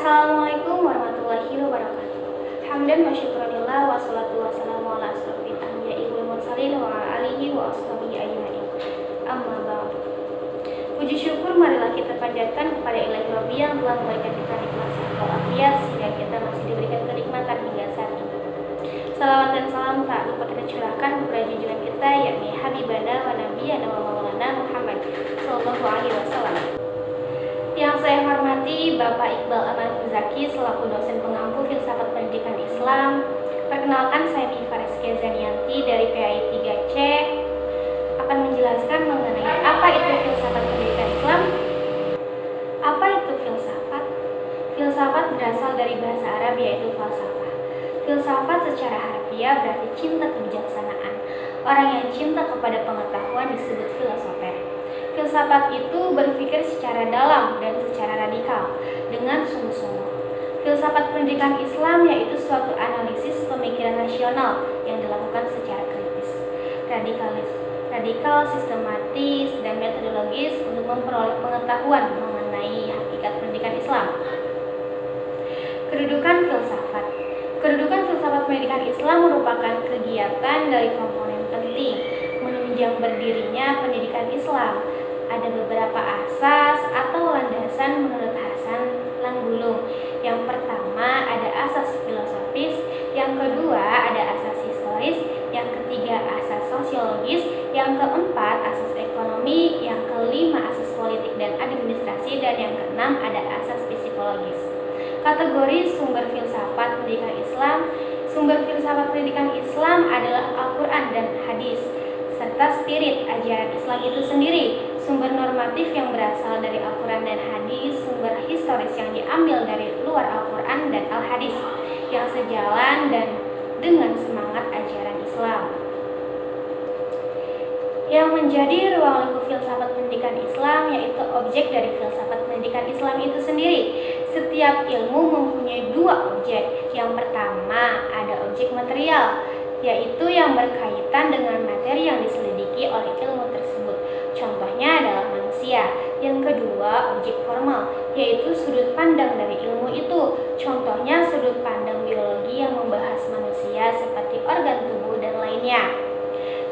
Assalamualaikum warahmatullahi wabarakatuh. Hamdan wa syukranillah wa salatu wa salamu ala asrofil anbiya'i wal mursalin wa ala alihi wa ashabihi ajma'in. Amma ba'd. Puji syukur marilah kita panjatkan kepada Ilahi Rabbi yang telah memberikan kita nikmat sehat walafiat sehingga kita masih diberikan kenikmatan hingga saat ini. Salawat dan salam tak lupa kita curahkan kepada junjungan kita yakni Habibana wa Nabiyana wa Maulana Muhammad sallallahu alaihi wasallam. Yang saya hormati Bapak Iqbal Amal Muzaki selaku dosen pengampu Filsafat Pendidikan Islam. Perkenalkan, saya Mifa Rizky Zanianti dari PAI 3C akan menjelaskan mengenai apa itu filsafat pendidikan Islam. Apa itu filsafat? Filsafat berasal dari bahasa Arab yaitu falsafah. Filsafat secara harfiah berarti cinta kebijaksanaan. Orang yang cinta kepada pengetahuan disebut filosofer. Filsafat itu berpikir secara dalam dan secara radikal dengan sungguh-sungguh. Filsafat pendidikan Islam yaitu suatu analisis pemikiran rasional yang dilakukan secara kritis, radikal, sistematis, dan metodologis untuk memperoleh pengetahuan mengenai hakikat pendidikan Islam. Kedudukan filsafat. Kedudukan filsafat pendidikan Islam merupakan kegiatan dari komponen penting menunjang berdirinya pendidikan Islam. Ada beberapa asas atau landasan menurut Hasan Langgulung. Yang pertama ada asas filosofis, yang kedua ada asas historis, yang ketiga asas sosiologis, yang keempat asas ekonomi, yang kelima asas politik dan administrasi, dan yang keenam ada asas psikologis. Kategori sumber filsafat pendidikan Islam. Sumber filsafat pendidikan Islam adalah Al-Quran dan hadis serta spirit ajaran Islam itu sendiri. Sumber normatif yang berasal dari Al-Quran dan hadis, sumber historis yang diambil dari luar Al-Quran dan Al-Hadis yang sejalan dan dengan semangat ajaran Islam. Yang menjadi ruang lingkup filsafat pendidikan Islam yaitu objek dari filsafat pendidikan Islam itu sendiri. Setiap ilmu mempunyai dua objek. Yang pertama ada objek material, yaitu yang berkaitan dengan materi yang diselidiki oleh ilmu tersebut. Contohnya adalah manusia. Yang kedua, objek formal, yaitu sudut pandang dari ilmu itu. Contohnya sudut pandang biologi yang membahas manusia seperti organ tubuh dan lainnya.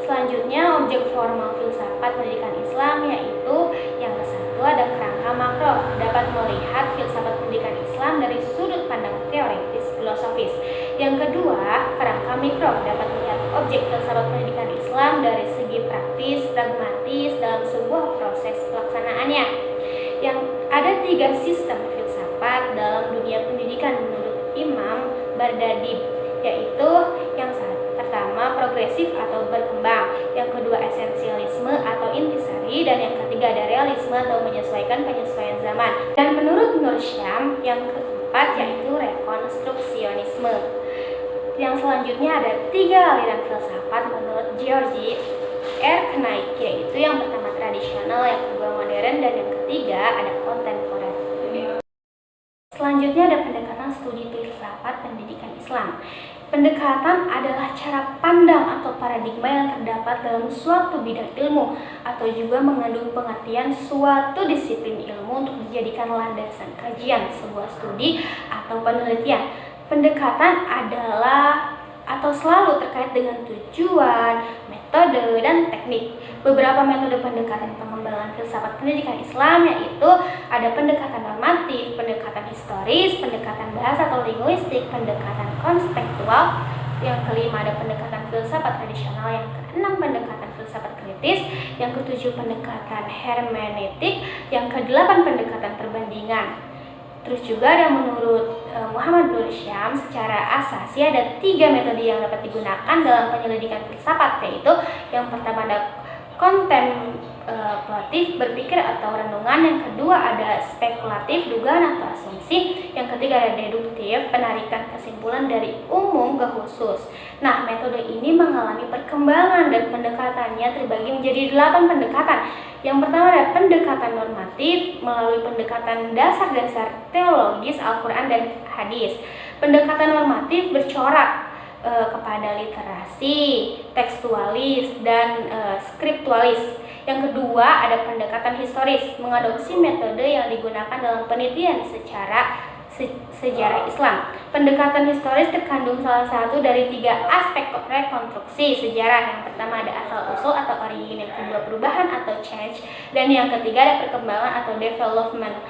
Selanjutnya, objek formal filsafat pendidikan Islam yaitu yang kesatu ada kerangka makro, dapat melihat filsafat pendidikan Islam dari sudut pandang teoritis filosofis. Yang kedua, kerangka mikro dapat melihat objek filsafat pendidikan Islam dari segi praktis, pragmatis dalam sebuah proses pelaksanaannya. Yang ada 3 sistem filsafat dalam dunia pendidikan menurut Imam Bardadib, yaitu yang pertama progresif atau berkembang, yang kedua esensialisme atau intisari, dan yang ketiga ada realisme atau menyesuaikan penyesuaian zaman. Dan menurut Nur Syam, yang keempat yaitu rekonstruksionisme. Yang selanjutnya ada 3 aliran filsafat menurut George R. Knight, yaitu yang pertama tradisional, yang kedua modern, dan yang ketiga ada kontemporer. Selanjutnya ada pendekatan studi filsafat pendidikan Islam. Pendekatan adalah cara pandang atau paradigma yang terdapat dalam suatu bidang ilmu atau juga mengandung pengertian suatu disiplin ilmu untuk dijadikan landasan kajian sebuah studi atau penelitian. Pendekatan adalah atau selalu terkait dengan tujuan, metode, dan teknik. Beberapa metode pendekatan pengembangan filsafat pendidikan Islam yaitu ada pendekatan normatif, pendekatan historis, pendekatan bahasa atau linguistik, pendekatan konseptual, yang kelima ada pendekatan filsafat tradisional, yang keenam pendekatan filsafat kritis, yang ketujuh pendekatan hermeneutik, yang kedelapan pendekatan perbandingan. Terus juga ada menurut Muhammad Nur Syam secara asasi ada 3 metode yang dapat digunakan dalam penyelidikan filsafat, yaitu yang pertama ada kontemplatif berpikir atau renungan, yang kedua ada spekulatif dugaan atau asumsi, yang ketiga ada deduktif penarikan kesimpulan dari umum ke khusus. Nah, metode ini mengalami perkembangan dan pendekatannya terbagi menjadi 8 pendekatan. Yang pertama ada pendekatan normatif melalui pendekatan dasar-dasar teologis Al-Quran dan hadis. Pendekatan normatif bercorak kepada literasi, tekstualis, dan skriptualis. Yang kedua ada pendekatan historis, mengadopsi metode yang digunakan dalam penelitian secara sejarah Islam. Pendekatan historis terkandung salah satu dari 3 aspek rekonstruksi sejarah. Yang pertama ada asal-usul atau origin, yang kedua perubahan atau change, dan yang ketiga ada perkembangan atau development.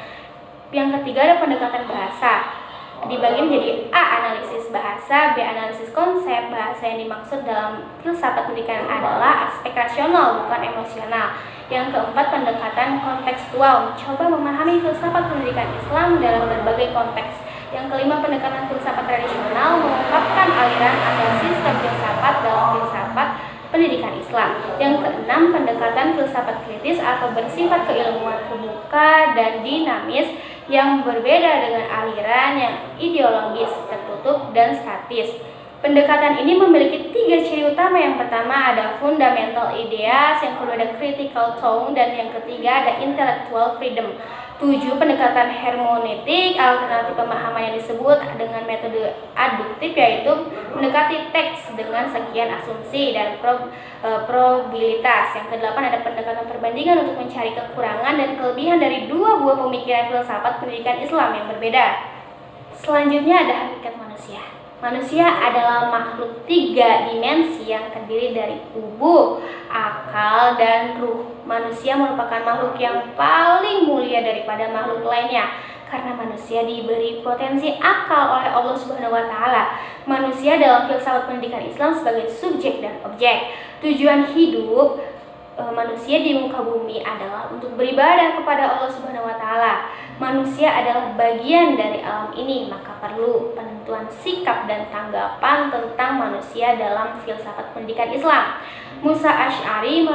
Yang ketiga ada pendekatan bahasa. Dibagi menjadi A. Analisis bahasa, B. Analisis konsep. Bahasa yang dimaksud dalam filsafat pendidikan adalah aspek rasional, bukan emosional. Yang keempat, pendekatan kontekstual, mencoba memahami filsafat pendidikan Islam dalam berbagai konteks. Yang kelima, pendekatan filsafat tradisional, mengungkapkan aliran atau sistem filsafat dalam filsafat pendidikan Islam. Yang keenam, pendekatan filsafat kritis atau bersifat keilmuan terbuka dan dinamis yang berbeda dengan aliran yang ideologis, tertutup, dan statis. Pendekatan ini memiliki 3 ciri utama. Yang pertama ada fundamental ideas, yang kedua ada critical tone, dan yang ketiga ada intellectual freedom. 7. Pendekatan hermeneutik, alternatif pemahaman yang disebut dengan metode aduktif, yaitu mendekati teks dengan sekian asumsi dan probabilitas. Yang ke-8 ada pendekatan perbandingan untuk mencari kekurangan dan kelebihan dari 2 buah pemikiran filsafat pendidikan Islam yang berbeda. Selanjutnya ada hakikat manusia. Manusia adalah makhluk 3 dimensi yang terdiri dari tubuh, akal, dan ruh. Manusia merupakan makhluk yang paling mulia daripada makhluk lainnya karena manusia diberi potensi akal oleh Allah Subhanahu wa taala. Manusia dalam filsafat pendidikan Islam sebagai subjek dan objek. Tujuan hidup manusia di muka bumi adalah untuk beribadah kepada Allah Subhanahu wa taala. Manusia adalah bagian dari alam ini, maka perlu penentuan sikap dan tanggapan tentang manusia dalam filsafat pendidikan Islam. Musa Asy'ari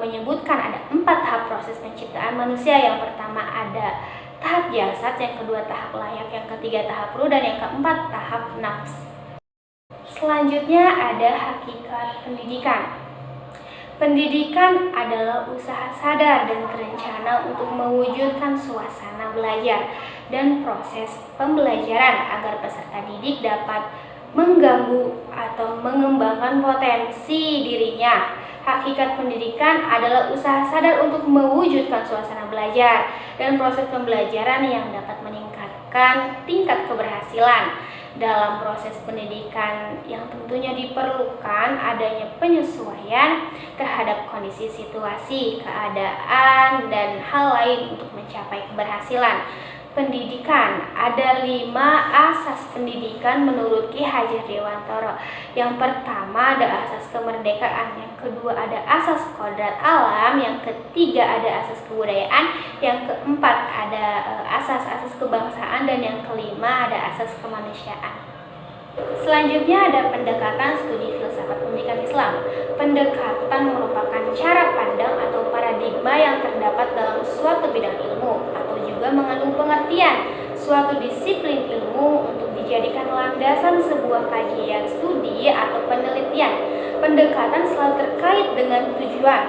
menyebutkan ada 4 tahap proses penciptaan manusia. Yang pertama ada tahap jasad, yang kedua tahap layak, yang ketiga tahap ruh, dan yang keempat tahap nafs. Selanjutnya ada hakikat pendidikan. Pendidikan adalah usaha sadar dan terencana untuk mewujudkan suasana belajar dan proses pembelajaran agar peserta didik dapat mengganggu atau mengembangkan potensi dirinya. Hakikat pendidikan adalah usaha sadar untuk mewujudkan suasana belajar dan proses pembelajaran yang dapat meningkatkan tingkat keberhasilan. Dalam proses pendidikan yang tentunya diperlukan adanya penyesuaian terhadap kondisi situasi, keadaan, dan hal lain untuk mencapai keberhasilan. Pendidikan ada 5 asas pendidikan menurut Ki Hajar Dewantara. Yang pertama ada asas kemerdekaan, yang kedua ada asas kodrat alam, yang ketiga ada asas kebudayaan, yang keempat ada asas-asas kebangsaan, dan yang kelima ada asas kemanusiaan. Selanjutnya ada pendekatan studi filsafat pendidikan Islam. Pendekatan merupakan cara pandang atau paradigma yang terdapat dalam suatu bidang ilmu atau juga mengandung pengertian suatu disiplin ilmu untuk dijadikan landasan sebuah kajian studi atau penelitian. Pendekatan selalu terkait dengan tujuan,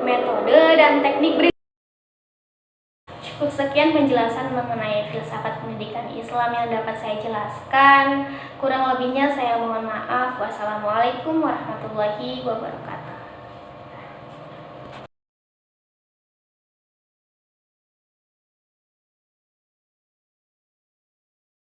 metode, dan teknik berikut. Cukup sekian penjelasan mengenai filsafat pendidikan Islam yang dapat saya jelaskan. Kurang lebihnya saya mohon maaf. Wassalamualaikum warahmatullahi wabarakatuh.